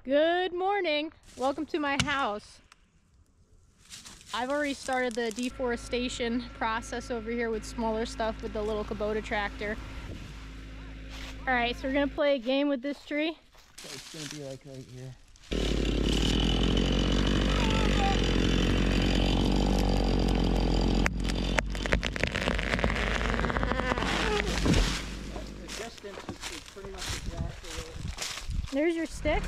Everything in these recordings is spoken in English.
Good morning. Welcome to my house. I've already started the deforestation process over here with smaller stuff with the little Kubota tractor. All right, so we're gonna play a game with this tree. So it's gonna be like right here. The distance is pretty much exactly what. There's your stick.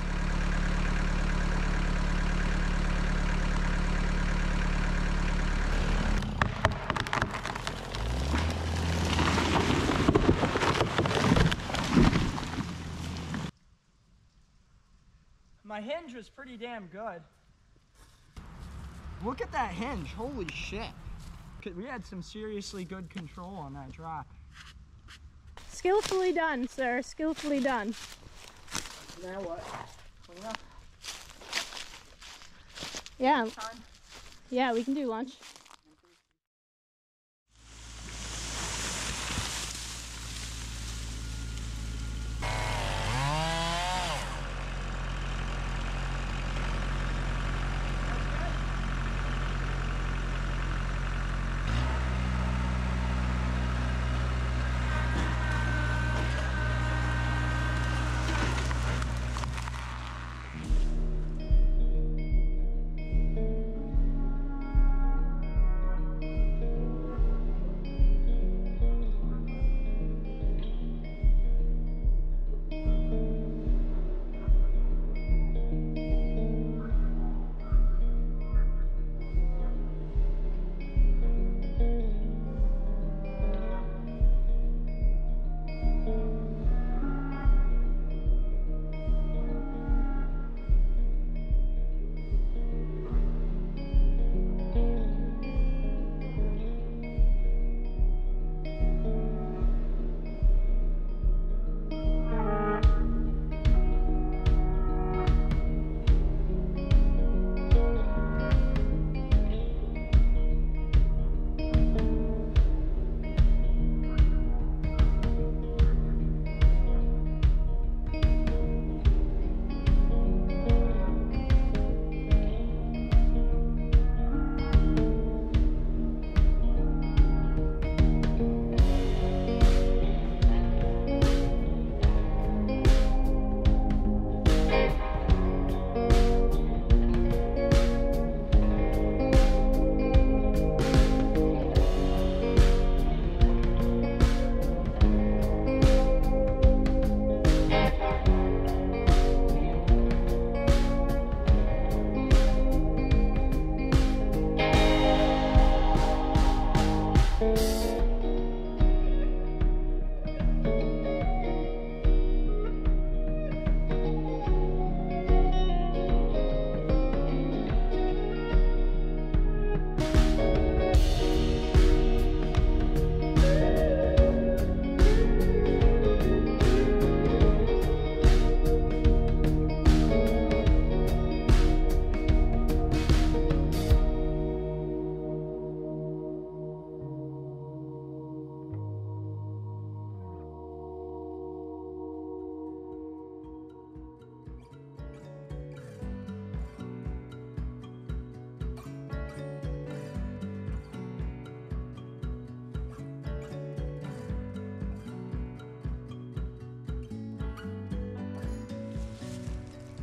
My hinge was pretty damn good. Look at that hinge, holy shit. We had some seriously good control on that drop. Skillfully done, sir, skillfully done. Now what? Clean up? Yeah, Time? yeah, we can do lunch.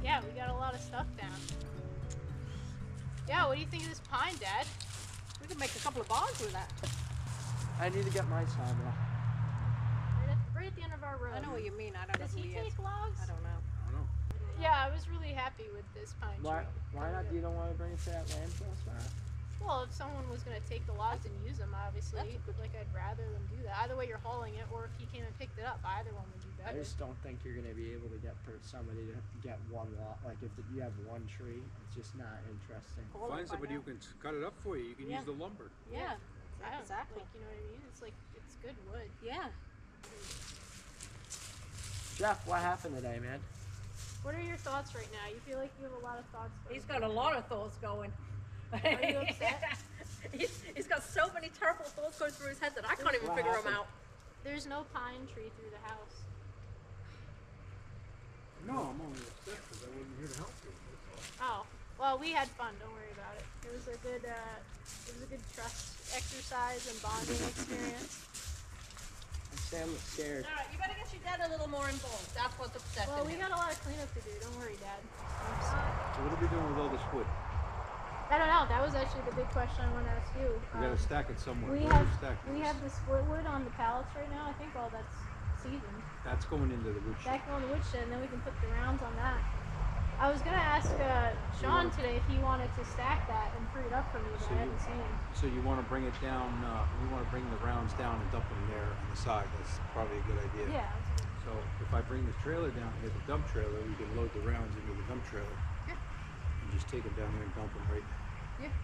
Yeah, we got a lot of stuff down. Yeah, what do you think of this pine, Dad? We could make a couple of bonds with that. I need to get my sawmill. Right at the end of our road. I know what you mean. I don't know Does who he he take is. logs? I don't know. Yeah, I was really happy with this pine tree. Why not? You don't want to bring it to that landfill spot? Well, if someone was going to take the logs and use them, obviously, like I'd rather them do that. Either way you're hauling it, or if he came and picked it up, either one would be better. I just don't think you're going to be able to get somebody to get one lot. Like if you have one tree, it's just not interesting. Find somebody who can cut it up for you. You can use the lumber. Yeah, I don't, exactly. Like, you know what I mean? It's like, it's good wood. Yeah. Jeff, what happened today, man? What are your thoughts right now? You feel like you have a lot of thoughts going. He's got a lot of thoughts going. Are you upset? He's got so many terrible thoughts going through his head that I can't even figure them out. There's no pine tree through the house. No, I'm only upset because I wasn't here to help you. Oh, well, we had fun. Don't worry about it. It was a good trust exercise and bonding experience. Sam was scared. All right, you better get your dad a little more involved. That's what's upsetting Well, we him. got a lot of cleanup to do. Don't worry, Dad. So what are we doing with all this wood? I don't know. That was actually the big question I want to ask you. We gotta stack it somewhere. We Where have are stacking we this? have the split wood on the pallets right now. I think all that's seasoned. That's going into the wood shed. Back on the woodshed, and then we can put the rounds on that. I was gonna ask Shawn today if he wanted to stack that and free it up for me, but So I haven't seen him. So you want to bring it down, you want to bring the rounds down and dump them there on the side. That's probably a good idea. Yeah. So if I bring the trailer down here, the dump trailer, we can load the rounds into the dump trailer. Yeah. And just take them down here and dump them right there. Yeah.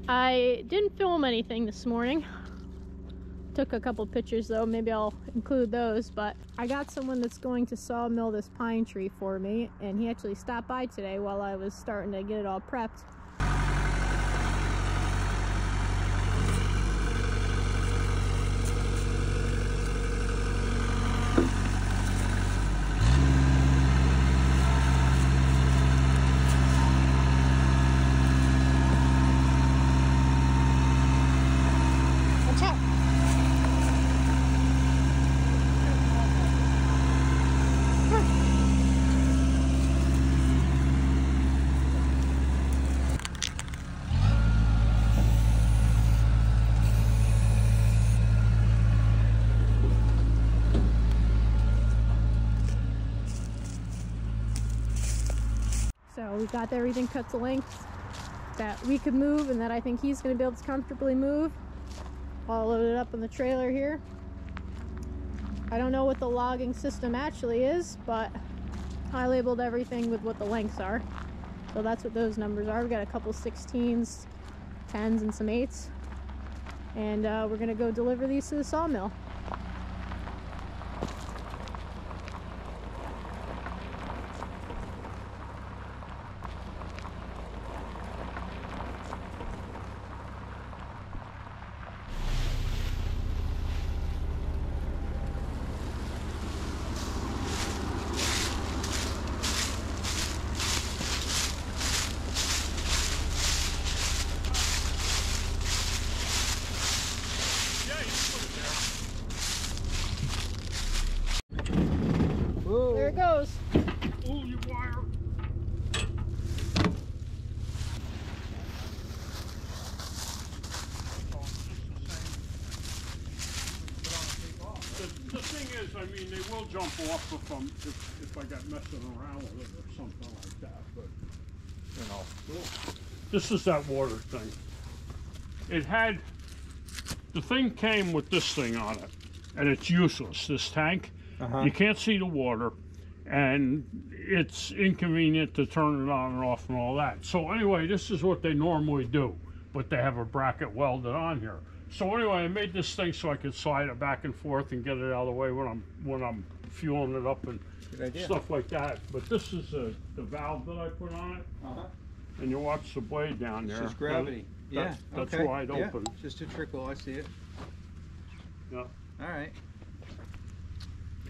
I didn't film anything this morning. Took a couple pictures though, maybe I'll include those, but I got someone that's going to sawmill this pine tree for me, and he actually stopped by today while I was starting to get it all prepped. So we got everything cut to length that we could move and that I think he's going to be able to comfortably move. All loaded up in the trailer here. I don't know what the logging system actually is, but I labeled everything with what the lengths are. So that's what those numbers are. We got a couple 16s, 10s, and some 8s. And we're going to go deliver these to the sawmill. There it goes. Oh, you wire. The thing is, I mean, they will jump off if I got messing around with it or something like that, but, you know. This is that water thing. It had, the thing came with this thing on it, and it's useless, this tank. You can't see the water, and it's inconvenient to turn it on and off and all that. So anyway, this is what they normally do, but they have a bracket welded on here. So anyway, I made this thing so I could slide it back and forth and get it out of the way when I'm fueling it up and stuff like that. But this is the valve that I put on it, and you watch the blade down there. It's just gravity. That's wide open. Just a trickle. I see it. Yeah. All right.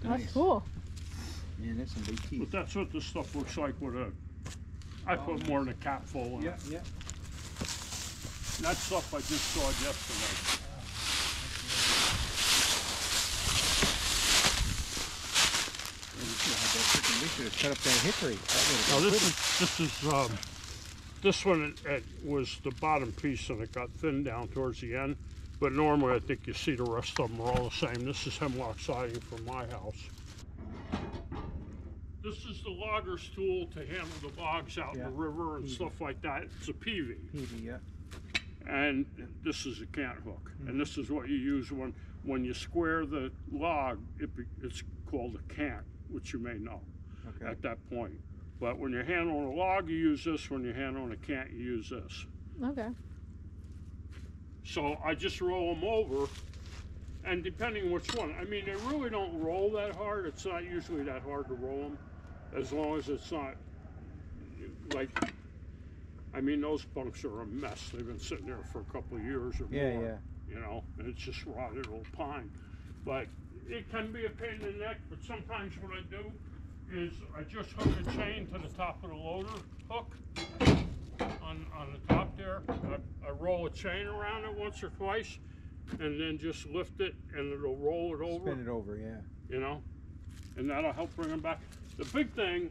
That's cool. Man, that's some big teeth. But that's what this stuff looks like with a. I put more than a cap full in it. Yeah. That stuff I just saw yesterday. We should have cut up that hickory. Now this one it was the bottom piece and it got thinned down towards the end. But normally I think you see the rest of them are all the same. This is hemlock siding from my house. This is the logger's tool to handle the bogs out in the river and stuff like that. It's a PV. And this is a cant hook. And this is what you use when you square the log, it's called a cant, which you may know at that point. But when you're handling a log, you use this. When you're handling a cant, you use this. Okay. So I just roll them over, and depending which one, I mean, they really don't roll that hard. It's not usually that hard to roll them, as long as it's not like, I mean, those bunks are a mess. They've been sitting there for a couple of years or more, you know, and it's just rotted old pine. But it can be a pain in the neck, but sometimes what I do is I just hook a chain to the top of the loader hook on the top there. I roll a chain around it once or twice, and then just lift it, and it'll roll it over. Spin it over, you know, and that'll help bring them back. The big thing,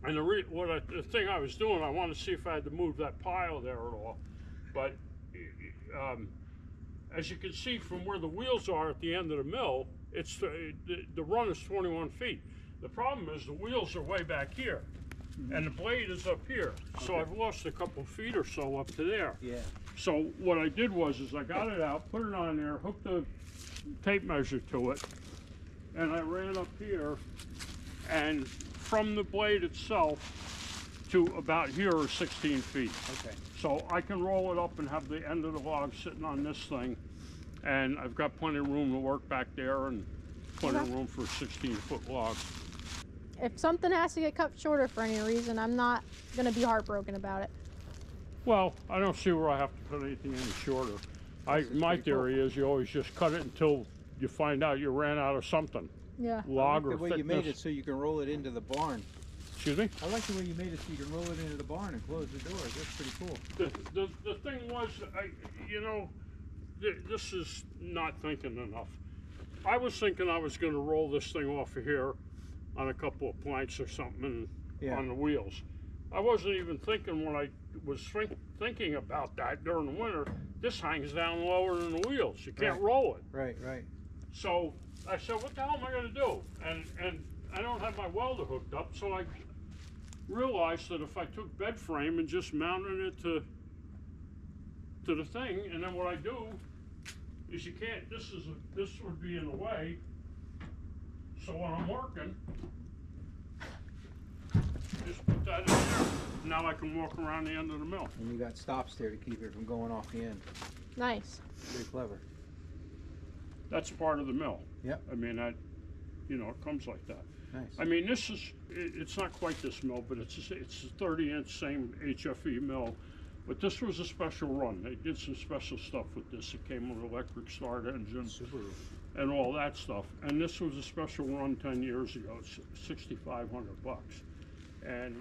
and the thing I was doing, I wanted to see if I had to move that pile there at all. But as you can see from where the wheels are at the end of the mill, it's the run is 21 feet. The problem is the wheels are way back here, and the blade is up here. So I've lost a couple feet or so up to there. So what I did was I got it out, put it on there, hooked the tape measure to it, and I ran up here, and from the blade itself to about here is 16 feet. Okay. So I can roll it up and have the end of the log sitting on this thing, and I've got plenty of room to work back there and plenty of room for a 16-foot log. If something has to get cut shorter for any reason, I'm not gonna be heartbroken about it. Well, I don't see where I have to put anything any shorter. My theory is you always just cut it until you find out you ran out of something. Yeah. Log or the way thickness. you made it so you can roll it into the barn. Excuse me? I like the way you made it so you can roll it into the barn and close the doors. That's pretty cool. The thing was, this is not thinking enough. I was thinking I was going to roll this thing off of here on a couple of planks or something on the wheels. I wasn't even thinking when I was thinking about that during the winter, this hangs down lower than the wheels. You can't roll it. Right, right. So I said, what the hell am I going to do? And I don't have my welder hooked up, so I realized that if I took bed frame and just mounted it to the thing, and then what I do is you can't, this would be in the way, so when I'm working, just put that in there. Now I can walk around the end of the mill. And you got stops there to keep it from going off the end. Nice. Very clever. That's part of the mill. Yep. I mean, it comes like that. Nice. I mean, it's not quite this mill, but it's a 30-inch same HFE mill. But this was a special run. They did some special stuff with this. It came with an electric start engine and all that stuff. And this was a special run 10 years ago. It's $6,500. And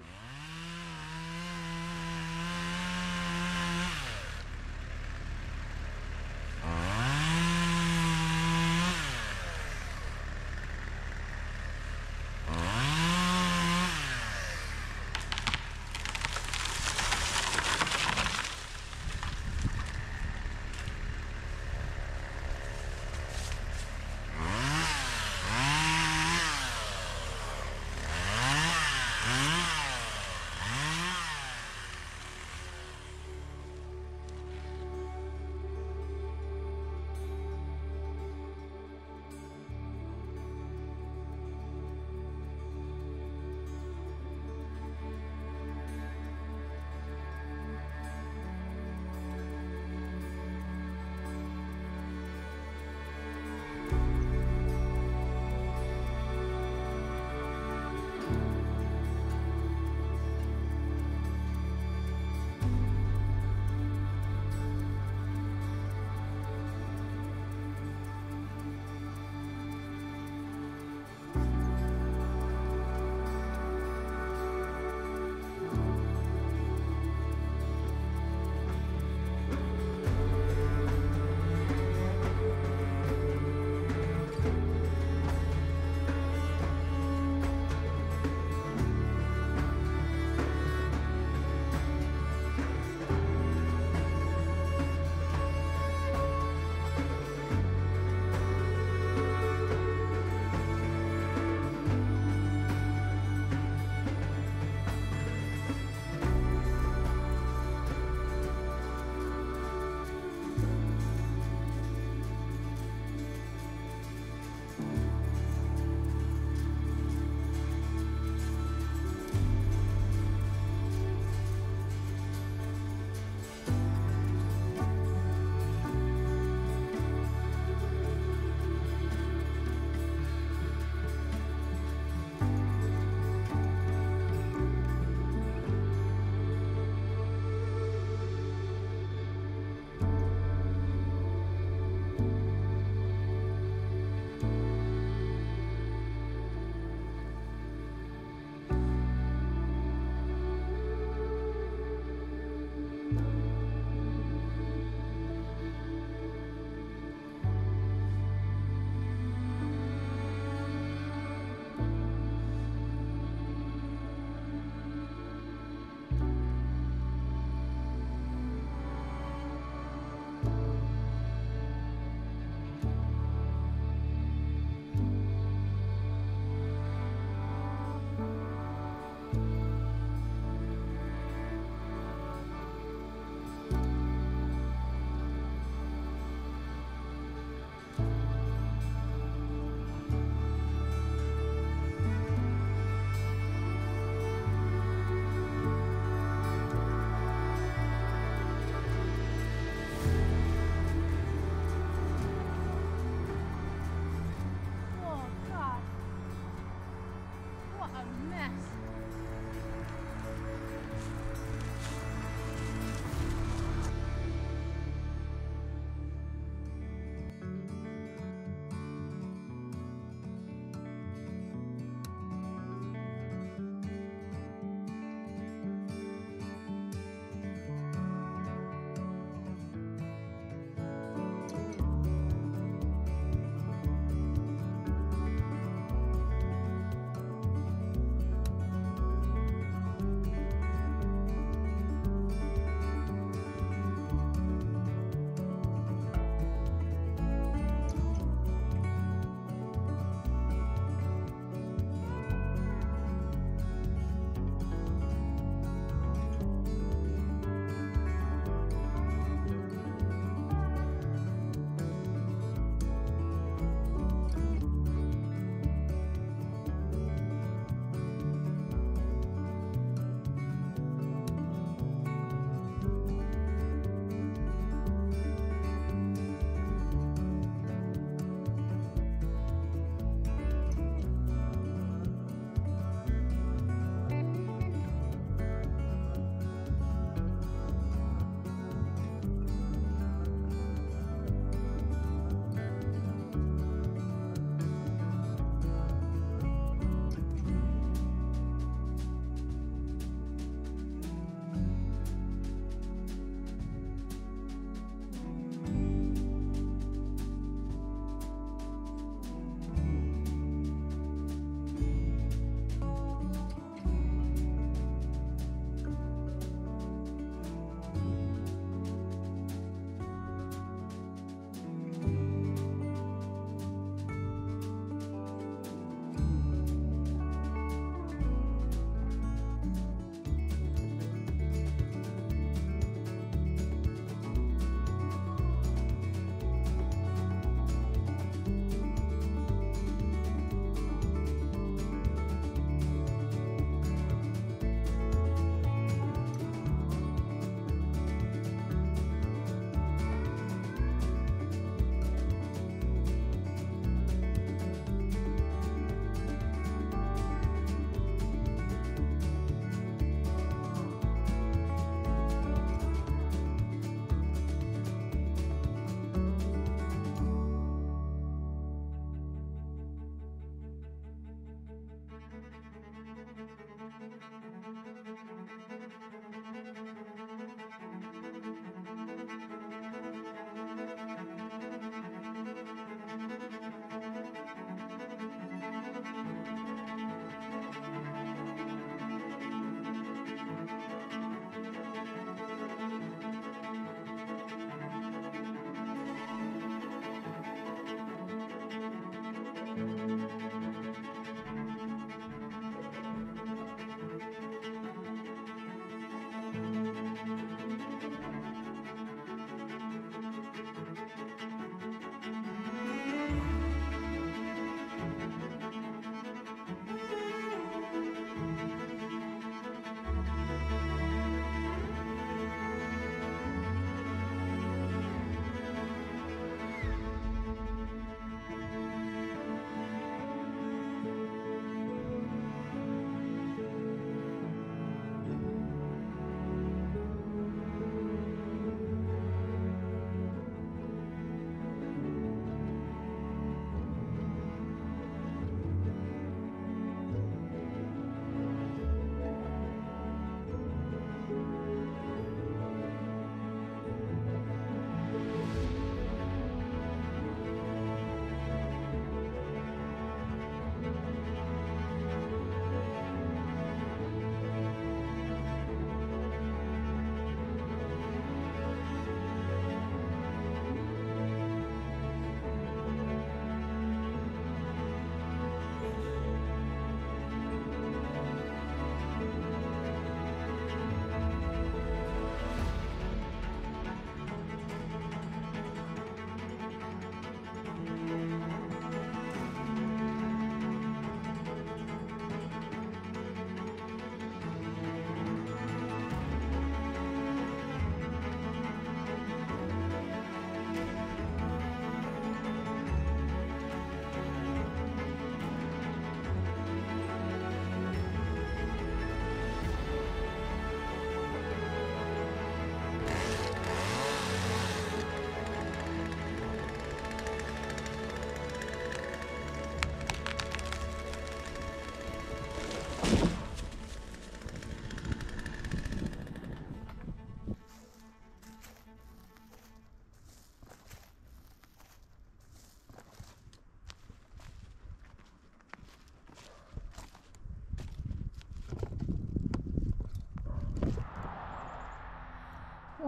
a mess.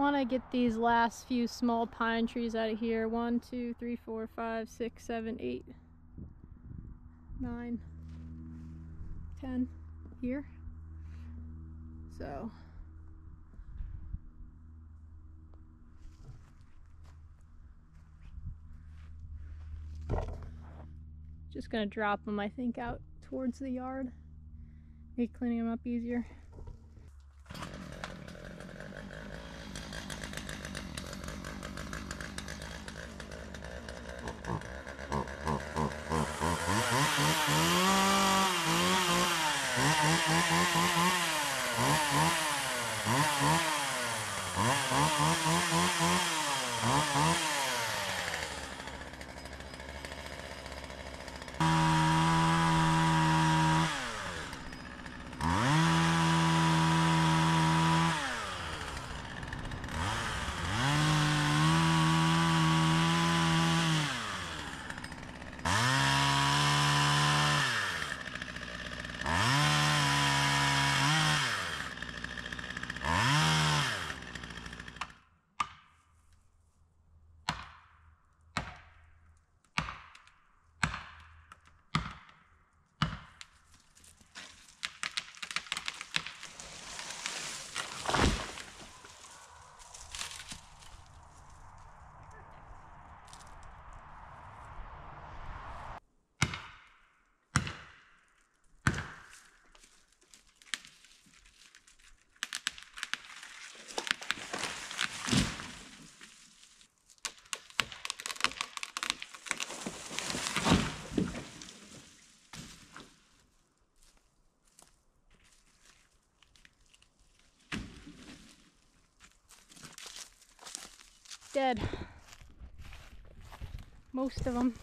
want to get these last few small pine trees out of here. 1, 2, 3, 4, 5, 6, 7, 8, 9, 10 here. So just gonna drop them, I think, out towards the yard. Make cleaning them up easier. Dead. Most of them.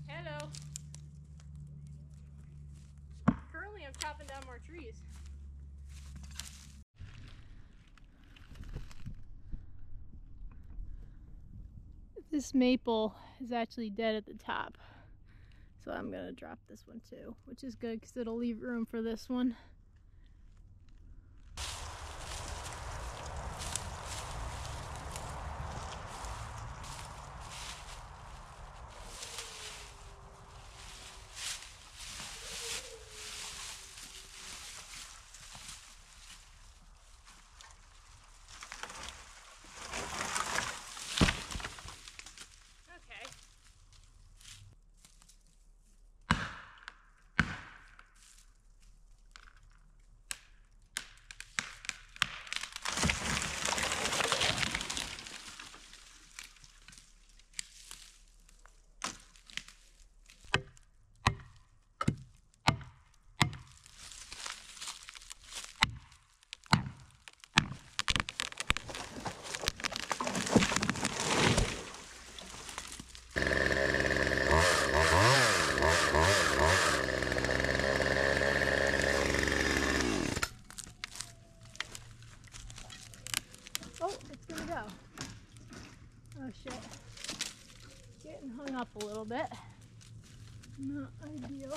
Hello. Currently I'm chopping down more trees. This maple is actually dead at the top. So I'm gonna drop this one too, which is good because it'll leave room for this one. Oh, it's gonna go. Oh shit. Getting hung up a little bit. Not ideal.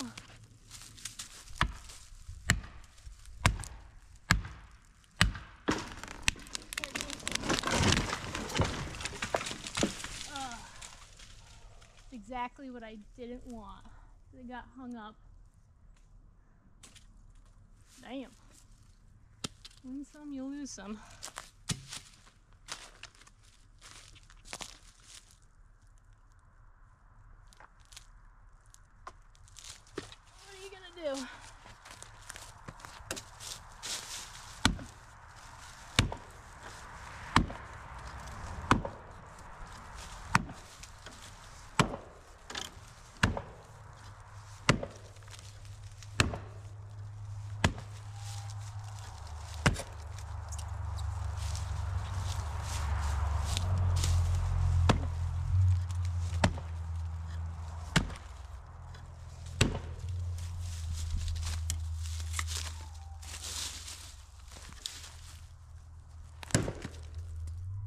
It's exactly what I didn't want. They got hung up. Damn. Win some, you lose some. What are you gonna do?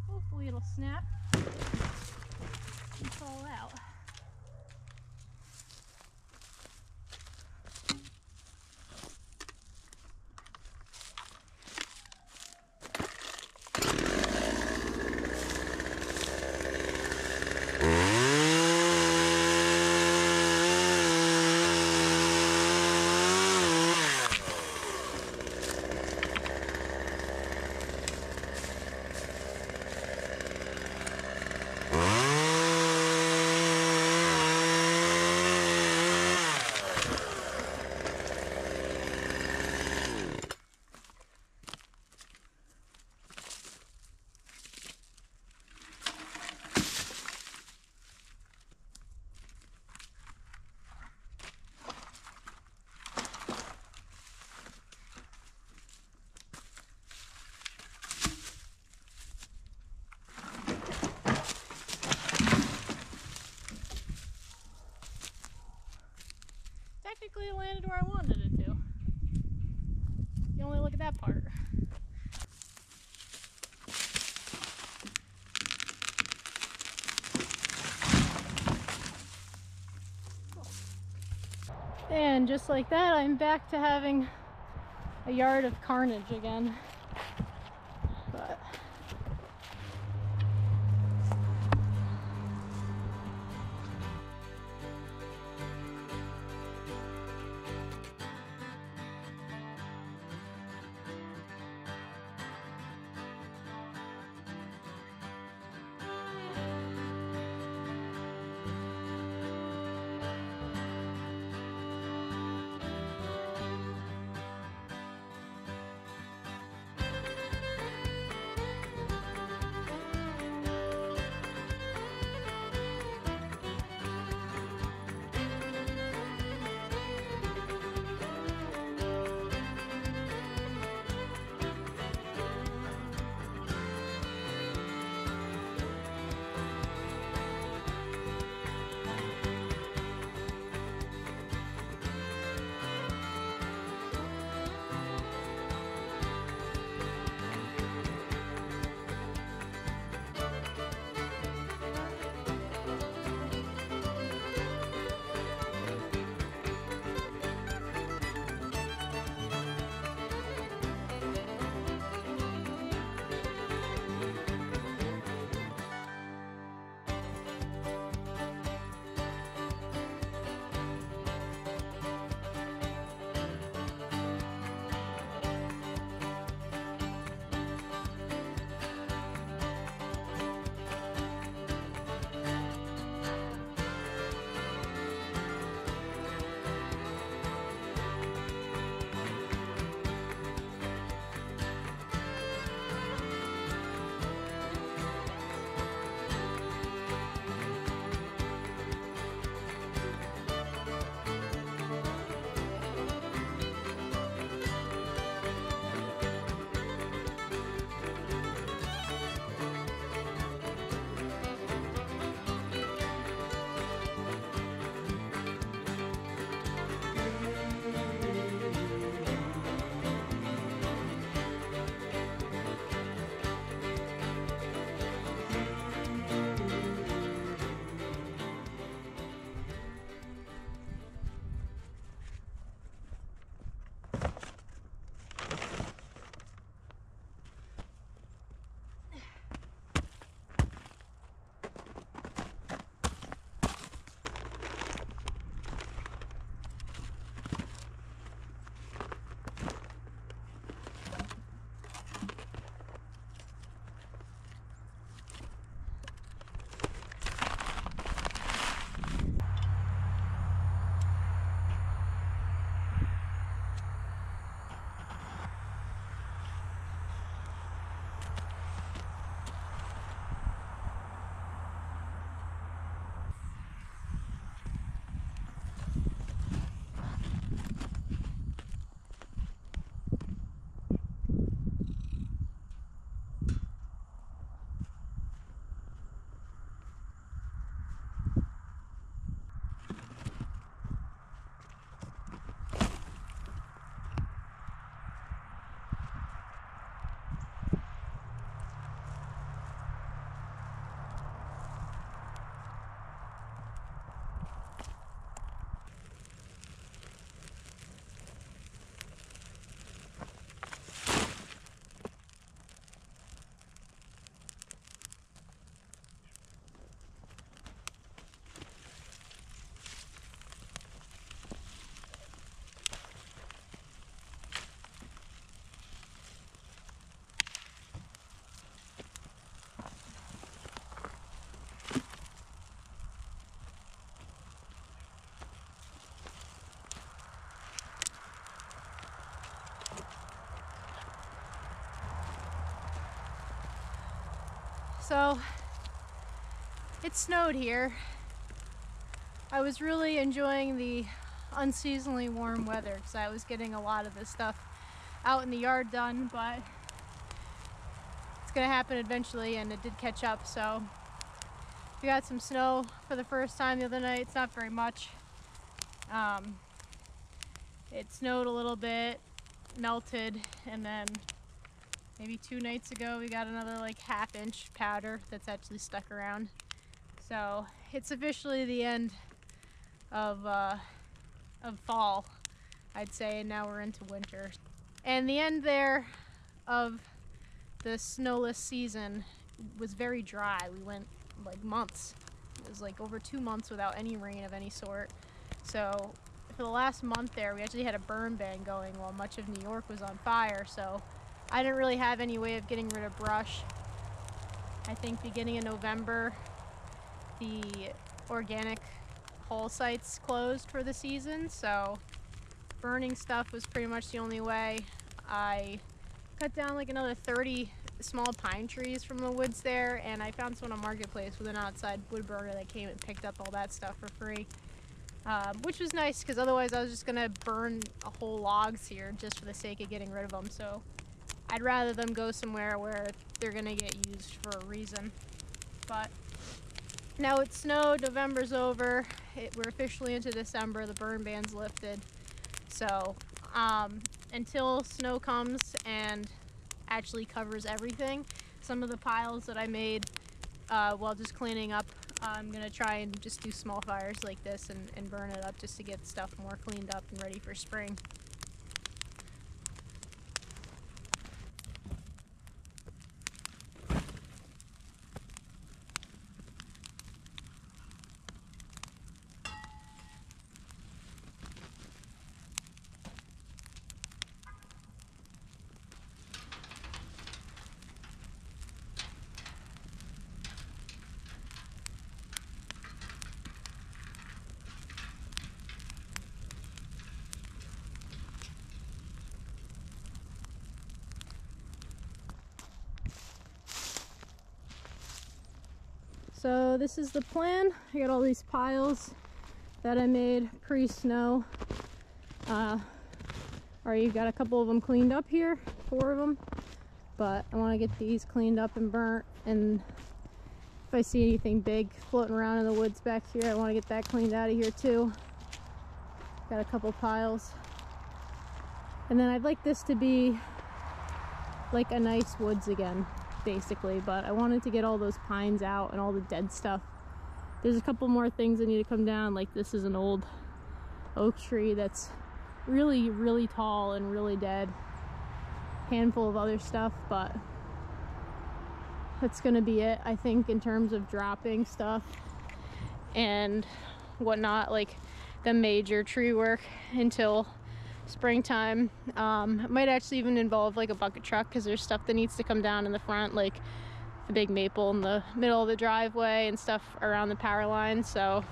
Hopefully it'll snap and fall out. Technically it landed where I wanted it to. You only look at that part. And just like that, I'm back to having a yard of carnage again. But So it snowed here. I was really enjoying the unseasonably warm weather because I was getting a lot of this stuff out in the yard done, but it's gonna happen eventually, and it did catch up. So we got some snow for the first time the other night. It's not very much. It snowed a little bit, melted, and then maybe 2 nights ago we got another like half-inch powder that's actually stuck around. So it's officially the end of fall, I'd say, and now we're into winter. And the end there of the snowless season was very dry. We went like months. It was like over 2 months without any rain of any sort. So for the last month there, we actually had a burn ban going while much of New York was on fire. So I didn't really have any way of getting rid of brush. I think beginning of November, the organic haul sites closed for the season, so burning stuff was pretty much the only way. I cut down like another 30 small pine trees from the woods there, and I found someone on Marketplace with an outside wood burner that came and picked up all that stuff for free, which was nice because otherwise I was just gonna burn whole logs here just for the sake of getting rid of them. So I'd rather them go somewhere where they're gonna get used for a reason. But now it snowed, November's over, we're officially into December, the burn ban's lifted. So until snow comes and actually covers everything, some of the piles that I made while just cleaning up, I'm gonna try and just do small fires like this and burn it up just to get stuff more cleaned up and ready for spring. So this is the plan. I got all these piles that I made pre-snow. Already got a couple of them cleaned up here, 4 of them. But I want to get these cleaned up and burnt, and if I see anything big floating around in the woods back here, I want to get that cleaned out of here too. Got a couple piles. And then I'd like this to be like a nice woods again, basically, but I wanted to get all those pines out and all the dead stuff. There's a couple more things that need to come down, like this is an old oak tree that's really, really tall and really dead. Handful of other stuff, but that's gonna be it, I think, in terms of dropping stuff and whatnot, like the major tree work until springtime. It might actually even involve like a bucket truck because there's stuff that needs to come down in the front, like the big maple in the middle of the driveway and stuff around the power line. So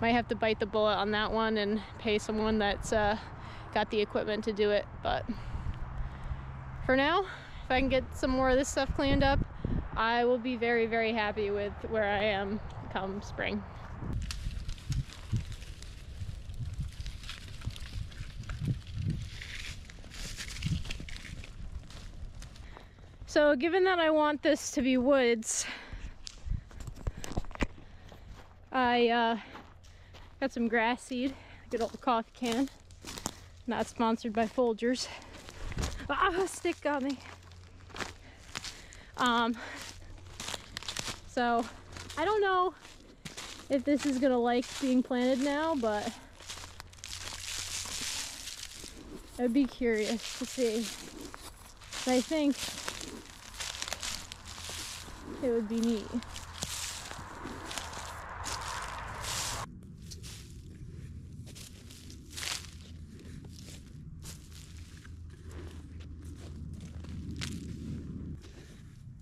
might have to bite the bullet on that one and pay someone that's got the equipment to do it. But for now, if I can get some more of this stuff cleaned up, I will be very, very happy with where I am come spring. So given that I want this to be woods, I got some grass seed, good old coffee can, not sponsored by Folgers. Ah, stick got me. So I don't know if this is gonna like being planted now, but I'd be curious to see. I think it would be neat.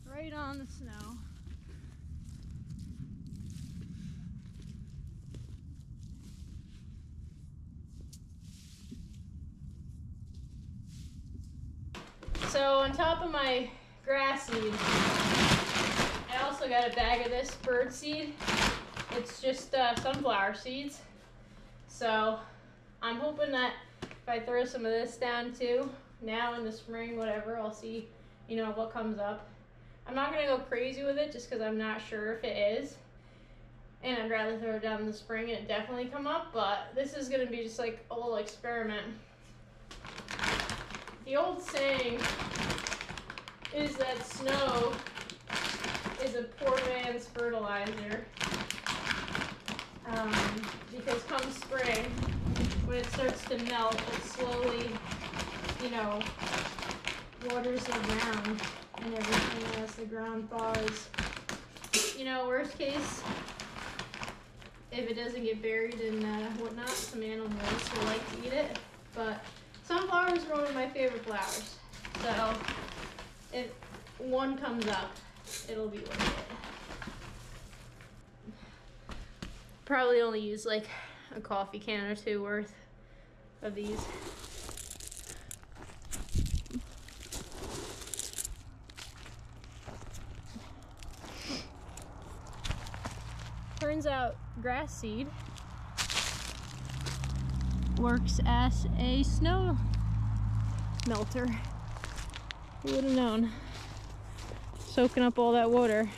Right on the snow. So on top of my grass seed, I also also got a bag of this bird seed. It's just sunflower seeds. So I'm hoping that if I throw some of this down too, now in the spring, whatever, I'll see, you know, what comes up. I'm not gonna go crazy with it just because I'm not sure if it is. And I'd rather throw it down in the spring and it definitely come up, but this is gonna be just like a little experiment. The old saying is that snow is a poor man's fertilizer. Because come spring, when it starts to melt, it slowly, you know, waters the ground and everything as the ground thaws. You know, worst case, if it doesn't get buried and whatnot, some animals will like to eat it. But sunflowers are one of my favorite flowers. So if one comes up, it'll be worth it. Probably only use like a coffee can or two worth of these. Turns out grass seed works as a snow melter. Who would have known? Soaking up all that water.